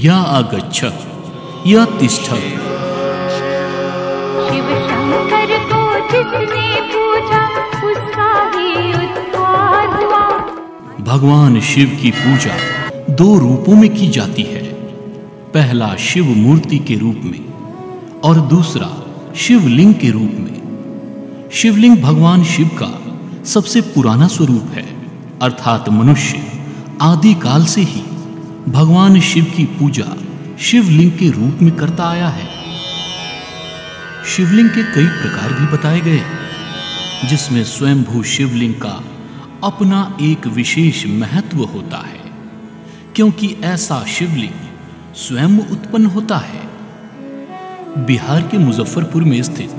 या आगच्छ या तिष्ठ। शिव शंकर को जिसने पूजा उसका ही उद्धार हुआ। भगवान शिव की पूजा दो रूपों में की जाती है, पहला शिव मूर्ति के रूप में और दूसरा शिवलिंग के रूप में। शिवलिंग भगवान शिव का सबसे पुराना स्वरूप है, अर्थात मनुष्य आदि काल से ही भगवान शिव की पूजा शिवलिंग के रूप में करता आया है। शिवलिंग के कई प्रकार भी बताए गए, जिसमें स्वयंभू शिवलिंग का अपना एक विशेष महत्व होता है, क्योंकि ऐसा शिवलिंग स्वयं उत्पन्न होता है। बिहार के मुजफ्फरपुर में स्थित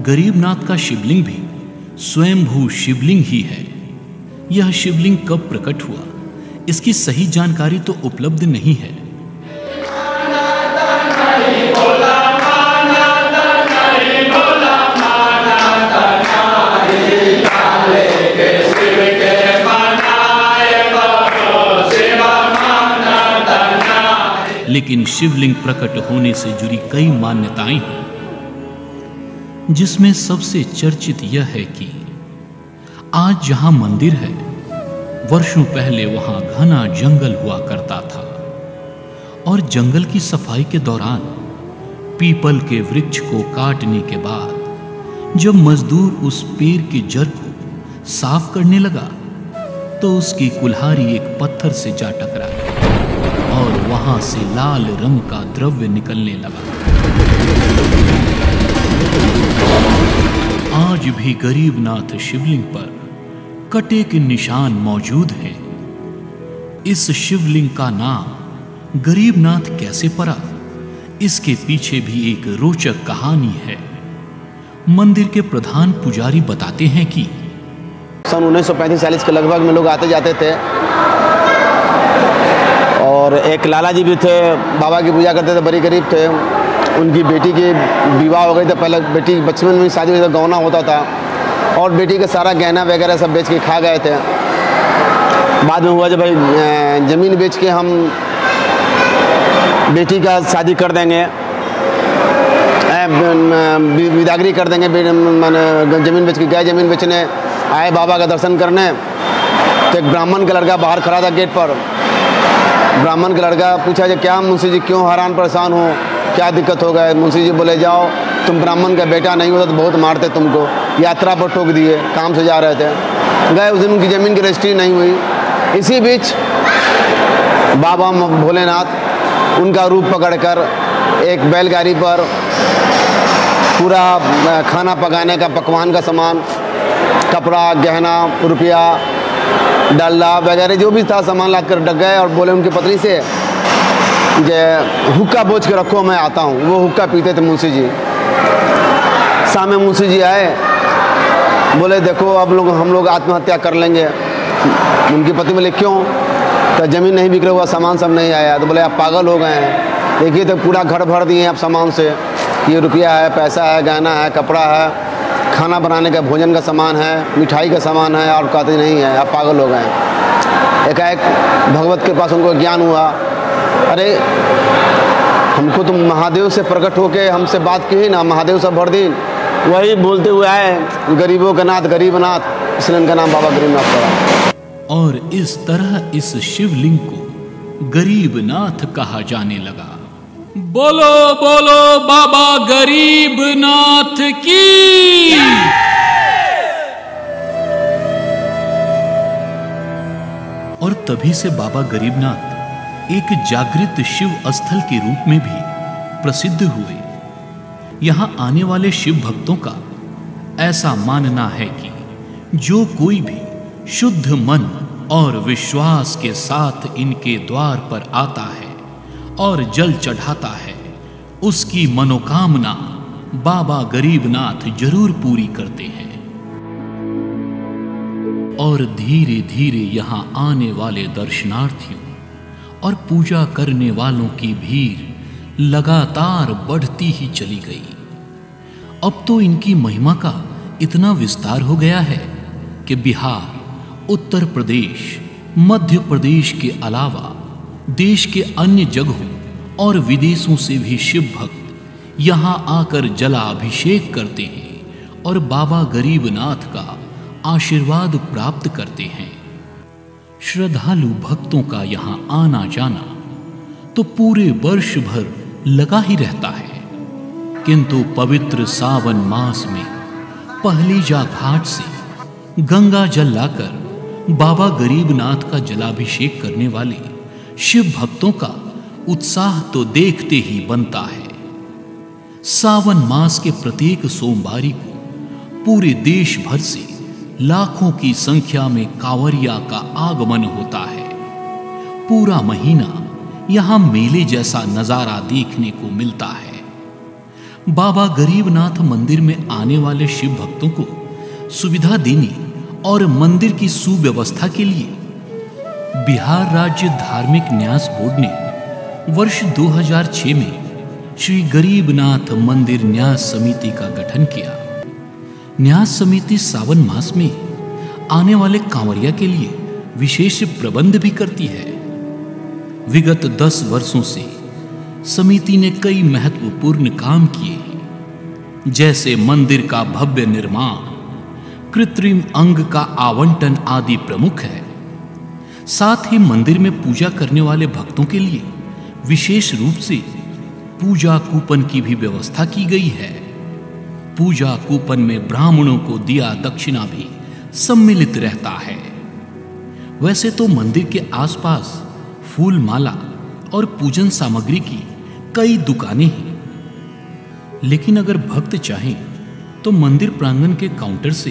गरीबनाथ का शिवलिंग भी स्वयंभू शिवलिंग ही है। यह शिवलिंग कब प्रकट हुआ, इसकी सही जानकारी तो उपलब्ध नहीं है। लेकिन शिवलिंग प्रकट होने से जुड़ी कई मान्यताएं हैं, जिसमें सबसे चर्चित यह है कि आज जहां मंदिर है, वर्षों पहले वहां घना जंगल हुआ करता था और जंगल की सफाई के दौरान पीपल के वृक्ष को काटने के बाद जब मजदूर उस पेड़ के जड़ को साफ करने लगा तो उसकी कुल्हाड़ी एक पत्थर से जा टकराई और वहां से लाल रंग का द्रव्य निकलने लगा। आज भी गरीबनाथ शिवलिंग पर कटे के निशान मौजूद हैं। इस शिवलिंग का नाम गरीबनाथ कैसे पड़ा, इसके पीछे भी एक रोचक कहानी है। मंदिर के प्रधान पुजारी बताते हैं कि सन 1935-40 के लगभग में लोग आते जाते थे और एक लाला जी भी थे, बाबा की पूजा करते थे, बड़ी गरीब थे। उनकी बेटी की विवाह हो गई थी। पहले बेटी बचपन में शादी हुई, गौना होता था और बेटी का सारा गहना वगैरह सब बेच के खा गए थे। बाद में हुआ जब भाई ज़मीन बेच के हम बेटी का शादी कर देंगे, विदागरी कर देंगे। ज़मीन बेच के गए, ज़मीन बेचने आए बाबा का दर्शन करने, तो एक ब्राह्मण का लड़का बाहर खड़ा था गेट पर। ब्राह्मण का लड़का पूछा कि क्या मुंशी जी, क्यों हैरान परेशान हो, क्या दिक्कत हो गए? मुंशी जी बोले, जाओ, तुम ब्राह्मण का बेटा नहीं होता तो बहुत मारते तुमको। यात्रा पर ठोक दिए, काम से जा रहे थे, गए, उस दिन उनकी ज़मीन की रजिस्ट्री नहीं हुई। इसी बीच बाबा भोलेनाथ उनका रूप पकड़कर एक बैलगाड़ी पर पूरा खाना पकाने का, पकवान का सामान, कपड़ा, गहना, रुपया, डालडा वगैरह जो भी था सामान ला कर डग गए और बोले उनकी पत्नी से जे हुक्का बोझ के रखो, मैं आता हूँ। वो हुक्का पीते थे मुंशी जी। सामने मुंशी जी आए, बोले देखो अब हम लोग आत्महत्या कर लेंगे। उनकी पत्नी बोले क्यों? तो ज़मीन नहीं बिक रहा हुआ, सामान सब नहीं आया। तो बोले आप पागल हो गए हैं, देखिए तो पूरा घर भर दिए आप सामान से, ये रुपया है, पैसा है, गहना है, कपड़ा है, खाना बनाने का, भोजन का सामान है, मिठाई का सामान है, और कहते नहीं है, आप पागल हो गए। एकाएक भगवत के पास उनको ज्ञान हुआ, अरे हमको तुम महादेव से प्रकट होके हमसे बात की ना, महादेव से भर दिन वही बोलते हुए आए, गरीबों का नाथ गरीबनाथ, इसलिए इनका नाम बाबा गरीबनाथ पड़ा। और इस तरह इस शिवलिंग को गरीबनाथ कहा जाने लगा। बोलो बोलो बाबा गरीबनाथ की। और तभी से बाबा गरीबनाथ एक जागृत शिव स्थल के रूप में भी प्रसिद्ध हुए। यहां आने वाले शिव भक्तों का ऐसा मानना है कि जो कोई भी शुद्ध मन और विश्वास के साथ इनके द्वार पर आता है और जल चढ़ाता है, उसकी मनोकामना बाबा गरीबनाथ जरूर पूरी करते हैं। और धीरे धीरे यहां आने वाले दर्शनार्थियों और पूजा करने वालों की भीड़ लगातार बढ़ती ही चली गई। अब तो इनकी महिमा का इतना विस्तार हो गया है कि बिहार, उत्तर प्रदेश, मध्य प्रदेश के अलावा देश के अन्य जगहों और विदेशों से भी शिव भक्त यहाँ आकर जलाभिषेक करते हैं और बाबा गरीबनाथ का आशीर्वाद प्राप्त करते हैं। श्रद्धालु भक्तों का यहाँ आना जाना तो पूरे वर्ष भर लगा ही रहता है, किंतु पवित्र सावन मास में पहलीजा घाट से गंगा जल लाकर बाबा गरीबनाथ का जलाभिषेक करने वाले शिव भक्तों का उत्साह तो देखते ही बनता है। सावन मास के प्रत्येक सोमवारी को पूरे देश भर से लाखों की संख्या में कांवरिया का आगमन होता है। पूरा महीना यहां मेले जैसा नजारा देखने को मिलता है। बाबा गरीबनाथ मंदिर में आने वाले शिव भक्तों को सुविधा देने और मंदिर की सुव्यवस्था के लिए बिहार राज्य धार्मिक न्यास बोर्ड ने वर्ष 2006 में श्री गरीबनाथ मंदिर न्यास समिति का गठन किया। न्यास समिति सावन मास में आने वाले कांवरिया के लिए विशेष प्रबंध भी करती है। विगत 10 वर्षों से समिति ने कई महत्वपूर्ण काम किए हैं, जैसे मंदिर का भव्य निर्माण, कृत्रिम अंग का आवंटन आदि प्रमुख है। साथ ही मंदिर में पूजा करने वाले भक्तों के लिए विशेष रूप से पूजा कूपन की भी व्यवस्था की गई है। पूजा कूपन में ब्राह्मणों को दिया दक्षिणा भी सम्मिलित रहता है। वैसे तो मंदिर के आसपास फूल माला और पूजन सामग्री की कई दुकानें हैं, लेकिन अगर भक्त चाहें तो मंदिर प्रांगण के काउंटर से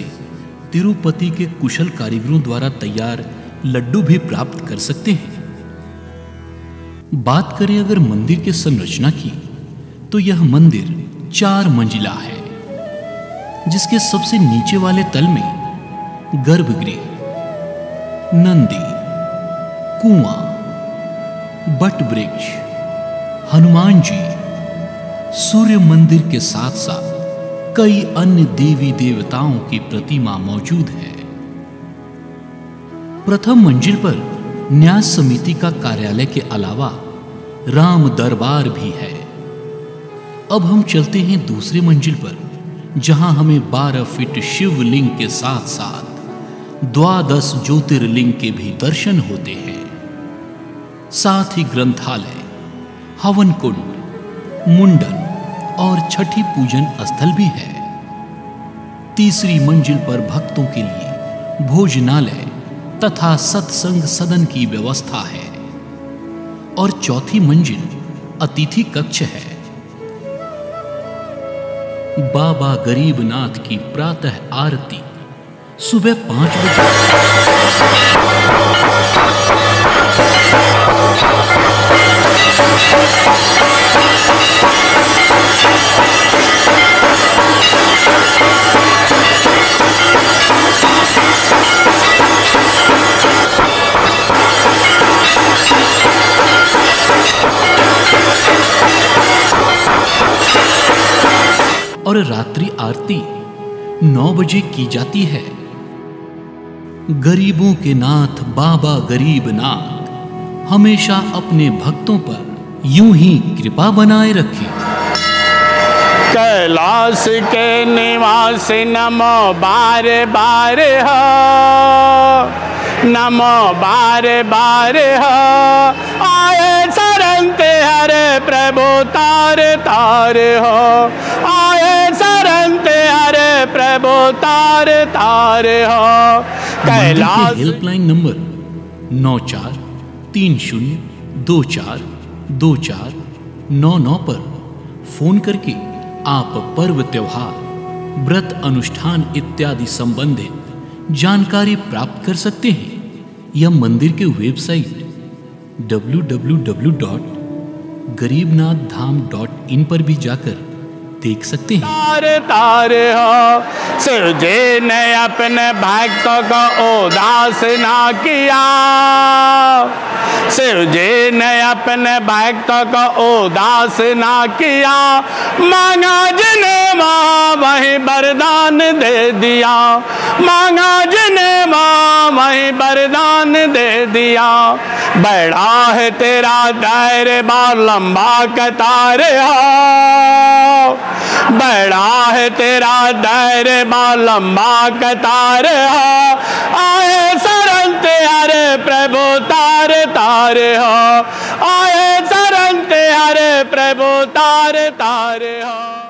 तिरुपति के कुशल कारीगरों द्वारा तैयार लड्डू भी प्राप्त कर सकते हैं। बात करें अगर मंदिर के संरचना की, तो यह मंदिर 4 मंजिला है, जिसके सबसे नीचे वाले तल में गर्भगृह, नंदी, कुआं, बट वृक्ष, हनुमान जी, सूर्य मंदिर के साथ साथ कई अन्य देवी देवताओं की प्रतिमा मौजूद है। प्रथम मंजिल पर न्यास समिति का कार्यालय के अलावा राम दरबार भी है। अब हम चलते हैं दूसरे मंजिल पर, जहां हमें 12 फीट शिवलिंग के साथ साथ 12 ज्योतिर्लिंग के भी दर्शन होते हैं। साथ ही ग्रंथालय, हवन कुंड, मुंडन और छठी पूजन स्थल भी है। तीसरी मंजिल पर भक्तों के लिए भोजनालय तथा सत्संग सदन की व्यवस्था है और चौथी मंजिल अतिथि कक्ष है। बाबा गरीबनाथ की प्रातः आरती सुबह 5 बजे और रात्रि आरती 9 बजे की जाती है। गरीबों के नाथ बाबा गरीबनाथ हमेशा अपने भक्तों पर यूं ही कृपा बनाए रखे। कैलाश के निवास नमो बार बार हो, नमो बार बार हो। आए शरण हरे प्रभु तार तार हो, आए शरण हरे प्रभु तार तार हो। कैलाश हेल्पलाइन नंबर 9430242499 पर फोन करके आप पर्व त्योहार, व्रत अनुष्ठान इत्यादि संबंधित जानकारी प्राप्त कर सकते हैं या मंदिर के वेबसाइट www.garibnathdham.in पर भी जाकर देख सकते हैं। तार तार हो शिव जी ने अपने भक्तों को उदास ना किया, शिव जी ने अपने भक्तों को उदास ना किया। मांगा जिन्हें माँ वही वरदान दे दिया, मांगा जिन्हें माँ वही वरदान दे दिया। बड़ा है तेरा दायरा लंबा कतार हो, बड़ा है तेरा दायरा लंबा कतार हो। आए शरण तेरे प्रभु तारे तारे हो, आए शरण तेरे प्रभु तारे तारे हो।